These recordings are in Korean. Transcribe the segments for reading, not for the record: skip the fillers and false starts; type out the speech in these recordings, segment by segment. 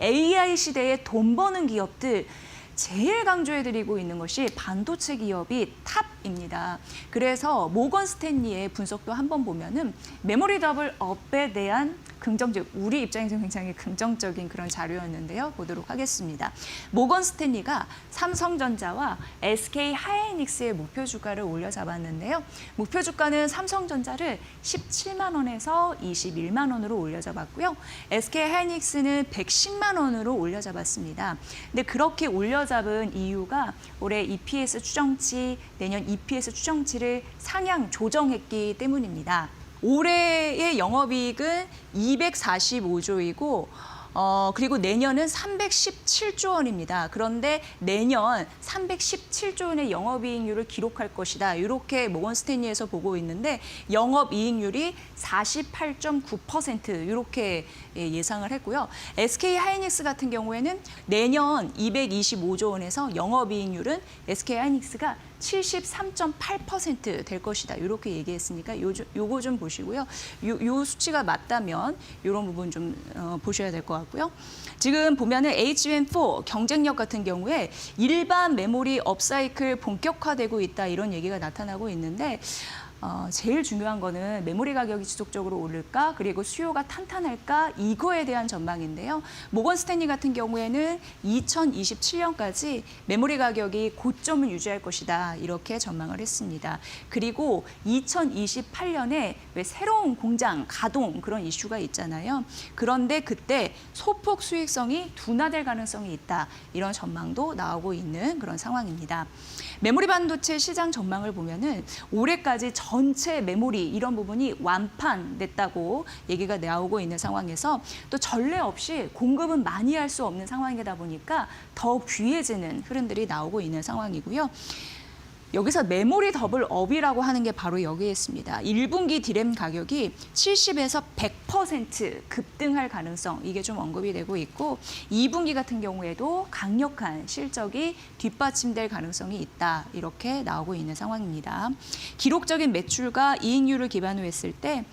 AI 시대에 돈 버는 기업들 제일 강조해드리고 있는 것이 반도체 기업이 탑입니다. 그래서 모건 스탠리의 분석도 한번 보면은 메모리 더블 업에 대한 긍정적, 우리 입장에서 굉장히 긍정적인 그런 자료였는데요. 보도록 하겠습니다. 모건 스탠리가 삼성전자와 SK 하이닉스의 목표 주가를 올려잡았는데요. 목표 주가는 삼성전자를 17만 원에서 21만 원으로 올려잡았고요. SK 하이닉스는 110만 원으로 올려잡았습니다. 근데 그렇게 올려잡은 이유가 올해 EPS 추정치, 내년 EPS 추정치를 상향 조정했기 때문입니다. 올해의 영업이익은 245조이고 그리고 내년은 317조 원입니다. 그런데 내년 317조 원의 영업이익률을 기록할 것이다. 이렇게 모건 스탠리에서 보고 있는데 영업이익률이 48.9% 이렇게 예상을 했고요. SK 하이닉스 같은 경우에는 내년 225조 원에서 영업이익률은 SK 하이닉스가 73.8% 될 것이다. 이렇게 얘기했으니까 요거 좀 보시고요. 요 수치가 맞다면 이런 부분 좀 보셔야 될 것 같고요. 지금 보면은 HBM4 경쟁력 같은 경우에 일반 메모리 업사이클 본격화되고 있다 이런 얘기가 나타나고 있는데 제일 중요한 거는 메모리 가격이 지속적으로 오를까 그리고 수요가 탄탄할까 이거에 대한 전망인데요. 모건 스탠리 같은 경우에는 2027년까지 메모리 가격이 고점을 유지할 것이다 이렇게 전망을 했습니다. 그리고 2028년에 왜 새로운 공장 가동 그런 이슈가 있잖아요. 그런데 그때 소폭 수익성이 둔화될 가능성이 있다 이런 전망도 나오고 있는 그런 상황입니다. 메모리 반도체 시장 전망을 보면은 올해까지 전체 메모리 이런 부분이 완판됐다고 얘기가 나오고 있는 상황에서 또 전례 없이 공급은 많이 할 수 없는 상황이다 보니까 더 귀해지는 흐름들이 나오고 있는 상황이고요. 여기서 메모리 더블 업이라고 하는 게 바로 여기에 있습니다. 1분기 디램 가격이 70에서 100% 급등할 가능성 이게 좀 언급이 되고 있고 2분기 같은 경우에도 강력한 실적이 뒷받침될 가능성이 있다 이렇게 나오고 있는 상황입니다. 기록적인 매출과 이익률을 기반으로 했을 때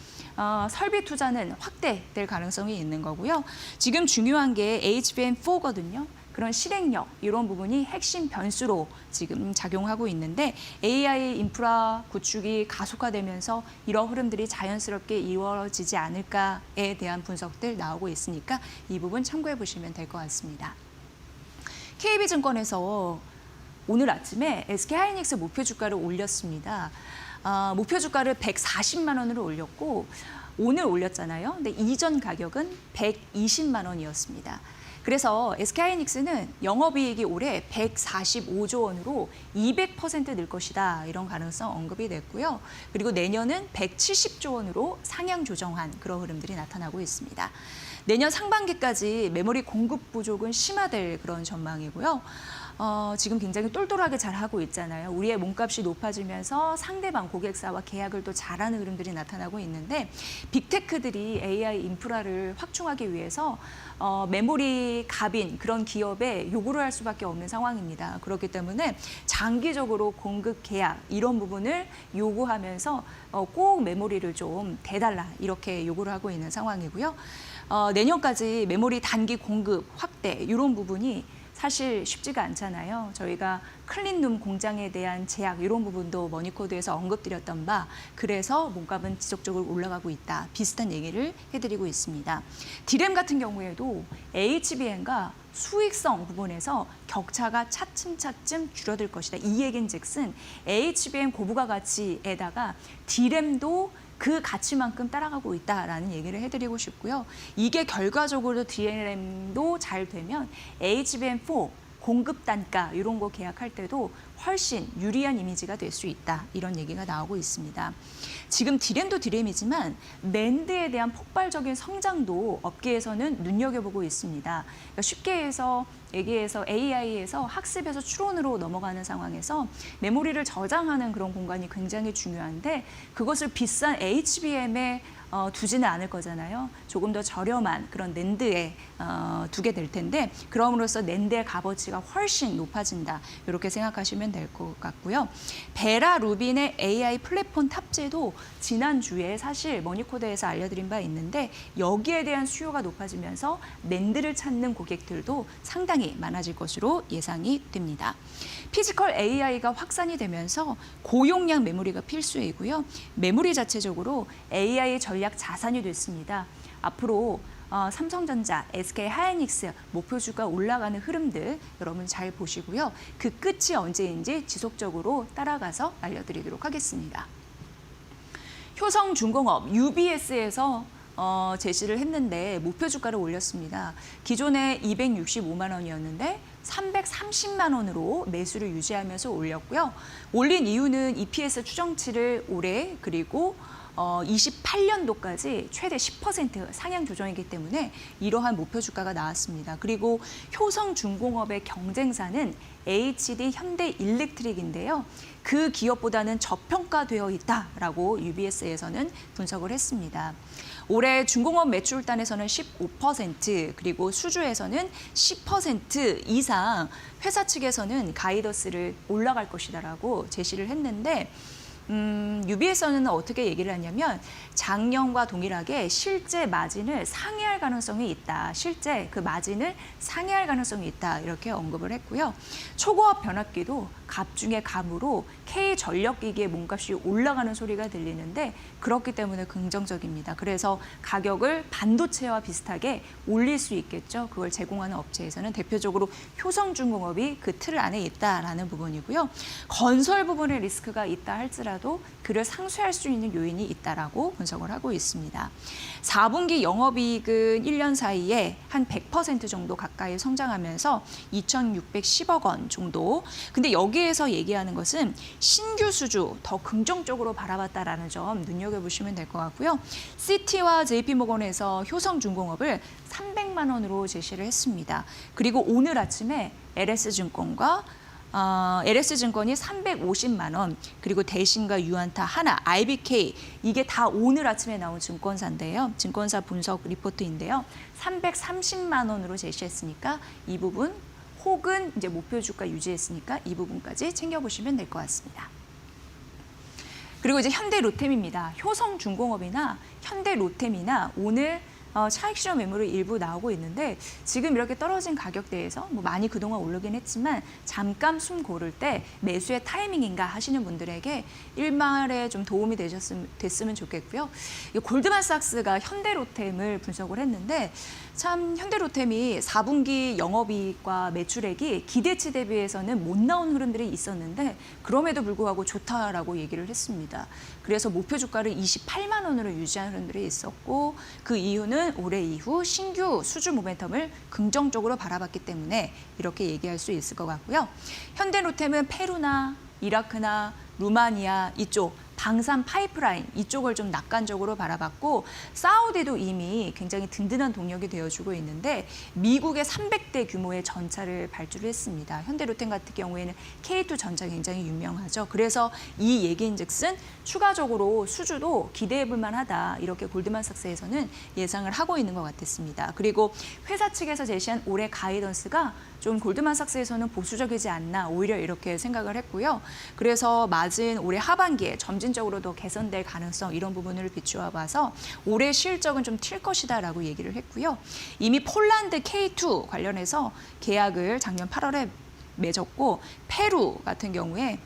설비 투자는 확대될 가능성이 있는 거고요. 지금 중요한 게 HBM4거든요. 그런 실행력 이런 부분이 핵심 변수로 지금 작용하고 있는데 AI 인프라 구축이 가속화되면서 이런 흐름들이 자연스럽게 이루어지지 않을까에 대한 분석들 나오고 있으니까 이 부분 참고해 보시면 될 것 같습니다. KB증권에서 오늘 아침에 SK하이닉스 목표 주가를 올렸습니다. 목표 주가를 140만 원으로 올렸고 오늘 올렸잖아요. 근데 이전 가격은 120만 원이었습니다. 그래서 SK하이닉스는 영업이익이 올해 145조 원으로 200%늘 것이다. 이런 가능성 언급이 됐고요. 그리고 내년은 170조 원으로 상향 조정한 그런 흐름들이 나타나고 있습니다. 내년 상반기까지 메모리 공급 부족은 심화될 그런 전망이고요. 지금 굉장히 똘똘하게 잘하고 있잖아요. 우리의 몸값이 높아지면서 상대방 고객사와 계약을 또 잘하는 흐름들이 나타나고 있는데 빅테크들이 AI 인프라를 확충하기 위해서 메모리 갑인 그런 기업에 요구를 할 수밖에 없는 상황입니다. 그렇기 때문에 장기적으로 공급 계약 이런 부분을 요구하면서 꼭 메모리를 좀 대달라 이렇게 요구를 하고 있는 상황이고요. 내년까지 메모리 단기 공급 확대 이런 부분이 사실 쉽지가 않잖아요. 저희가 클린룸 공장에 대한 제약 이런 부분도 머니코드에서 언급드렸던 바 그래서 몸값은 지속적으로 올라가고 있다. 비슷한 얘기를 해드리고 있습니다. 디램 같은 경우에도 HBM과 수익성 부분에서 격차가 차츰차츰 줄어들 것이다. 이 얘긴즉슨 HBM 고부가 가치에다가 디램도 그 가치만큼 따라가고 있다라는 얘기를 해드리고 싶고요. 이게 결과적으로 DRAM도 잘 되면 HBM4 공급 단가 이런 거 계약할 때도 훨씬 유리한 이미지가 될 수 있다. 이런 얘기가 나오고 있습니다. 지금 디램도 디램이지만 낸드에 대한 폭발적인 성장도 업계에서는 눈여겨보고 있습니다. 그러니까 쉽게 얘기해서 AI에서 학습에서 추론으로 넘어가는 상황에서 메모리를 저장하는 그런 공간이 굉장히 중요한데 그것을 비싼 HBM에 두지는 않을 거잖아요. 조금 더 저렴한 그런 낸드에 두게 될 텐데 그럼으로써 낸드의 값어치가 훨씬 높아진다. 이렇게 생각하시면 될 것 같고요. 베라 루빈의 AI 플랫폼 탑재도 지난주에 사실 머니코드에서 알려드린 바 있는데 여기에 대한 수요가 높아지면서 낸드를 찾는 고객들도 상당히 많아질 것으로 예상이 됩니다. 피지컬 AI가 확산이 되면서 고용량 메모리가 필수이고요. 메모리 자체적으로 AI 전략 자산이 됐습니다. 앞으로 삼성전자, SK하이닉스 목표 주가 올라가는 흐름들 여러분 잘 보시고요. 그 끝이 언제인지 지속적으로 따라가서 알려드리도록 하겠습니다. 효성중공업 UBS에서 제시를 했는데 목표 주가를 올렸습니다. 기존에 265만 원이었는데 330만 원으로 매수를 유지하면서 올렸고요. 올린 이유는 EPS 추정치를 올해 그리고 28년도까지 최대 10% 상향 조정이기 때문에 이러한 목표 주가가 나왔습니다. 그리고 효성중공업의 경쟁사는 HD 현대일렉트릭인데요. 그 기업보다는 저평가되어 있다라고 UBS에서는 분석을 했습니다. 올해 중공업 매출단에서는 15% 그리고 수주에서는 10% 이상 회사 측에서는 가이던스를 올라갈 것이다라고 제시를 했는데 UBS는 어떻게 얘기를 하냐면 작년과 동일하게 실제 마진을 상회할 가능성이 있다. 실제 그 마진을 상회할 가능성이 있다. 이렇게 언급을 했고요. 초고압 변압기도 갑 중에 갑으로 K전력기기의 몸값이 올라가는 소리가 들리는데 그렇기 때문에 긍정적입니다. 그래서 가격을 반도체와 비슷하게 올릴 수 있겠죠. 그걸 제공하는 업체에서는 대표적으로 효성중공업이 그 틀 안에 있다라는 부분이고요. 건설 부분에 리스크가 있다 할지라도 그를 상쇄할 수 있는 요인이 있다라고 분석을 하고 있습니다. 4분기 영업이익은 1년 사이에 한 100% 정도 가까이 성장하면서 2,610억 원 정도. 근데 여기에서 얘기하는 것은 신규 수주 더 긍정적으로 바라봤다라는 점 눈여겨보시면 될 것 같고요. 시티와 JP모건에서 효성중공업을 300만 원으로 제시를 했습니다. 그리고 오늘 아침에 LS증권과 LS증권이 350만 원, 그리고 대신과 유안타, 하나, IBK 이게 다 오늘 아침에 나온 증권사인데요. 증권사 분석 리포트인데요. 330만 원으로 제시했으니까 이 부분 혹은 이제 목표 주가 유지했으니까 이 부분까지 챙겨보시면 될 것 같습니다. 그리고 이제 현대로템입니다. 효성중공업이나 현대로템이나 오늘 차익 실현 매물이 일부 나오고 있는데 지금 이렇게 떨어진 가격대에서 뭐 많이 그동안 오르긴 했지만 잠깐 숨 고를 때 매수의 타이밍인가 하시는 분들에게 일말에 좀 도움이 됐으면 좋겠고요. 골드만삭스가 현대로템을 분석을 했는데 참 현대로템이 4분기 영업이익과 매출액이 기대치 대비해서는 못 나온 흐름들이 있었는데 그럼에도 불구하고 좋다라고 얘기를 했습니다. 그래서 목표 주가를 28만 원으로 유지한 흐름들이 있었고 그 이유는 올해 이후 신규 수주 모멘텀을 긍정적으로 바라봤기 때문에 이렇게 얘기할 수 있을 것 같고요. 현대로템은 페루나 이라크나 루마니아 이쪽 방산 파이프라인 이쪽을 좀 낙관적으로 바라봤고 사우디도 이미 굉장히 든든한 동력이 되어주고 있는데 미국의 300대 규모의 전차를 발주를 했습니다. 현대로템 같은 경우에는 K2 전차 굉장히 유명하죠. 그래서 이 얘기인즉슨 추가적으로 수주도 기대해볼 만하다. 이렇게 골드만삭스에서는 예상을 하고 있는 것 같았습니다. 그리고 회사 측에서 제시한 올해 가이던스가 좀 골드만삭스에서는 보수적이지 않나 오히려 이렇게 생각을 했고요. 그래서 마진 올해 하반기에 점진적으로 더 개선될 가능성 이런 부분을 비추어 봐서 올해 실적은 좀 튈 것이다라고 얘기를 했고요. 이미 폴란드 K2 관련해서 계약을 작년 8월에 맺었고 페루 같은 경우에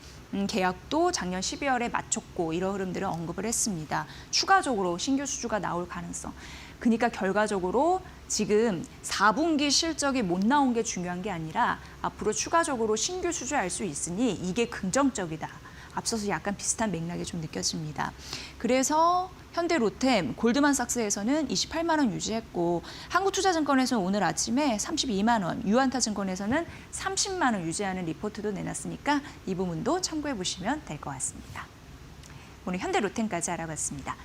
계약도 작년 12월에 마쳤고 이런 흐름들을 언급을 했습니다. 추가적으로 신규 수주가 나올 가능성. 그러니까 결과적으로 지금 4분기 실적이 못 나온 게 중요한 게 아니라 앞으로 추가적으로 신규 수주할 수 있으니 이게 긍정적이다. 앞서서 약간 비슷한 맥락이 좀 느껴집니다. 그래서 현대로템, 골드만삭스에서는 28만 원 유지했고 한국투자증권에서는 오늘 아침에 32만 원, 유안타증권에서는 30만 원 유지하는 리포트도 내놨으니까 이 부분도 참고해 보시면 될 것 같습니다. 오늘 현대로템까지 알아봤습니다.